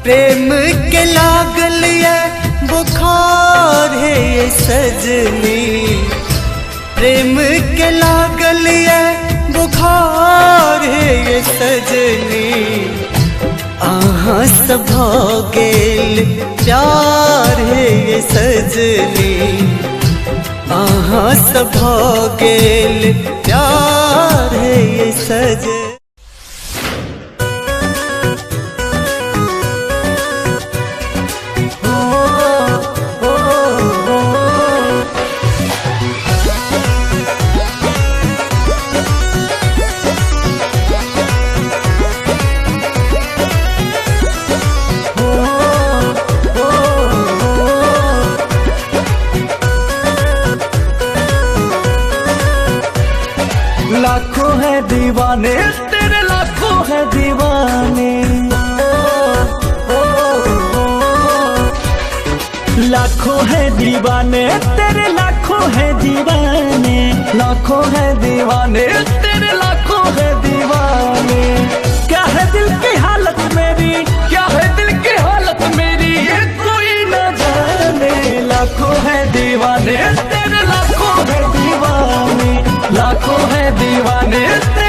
प्रेम के लागल ये बुखार है ये सजनी, प्रेम के लागल ये बुखार है ये सजनी। आहाँ सभा गेल प्यार है ये सजनी, आहाँ सभा गेल प्यार है ये सजनी। लाखों है दीवाने तेरे, लाखों है दीवाने, लाखों है दीवाने तेरे, लाखों है दीवाने, लाखों है दीवाने तेरे, लाखों है दीवाने। क्या है दिल की हालत मेरी, क्या है दिल की हालत मेरी, ये कोई न जाने। लाखों है दीवाने तेरे, लाखों है दीवाने, लाखों है दीवाने तेरे।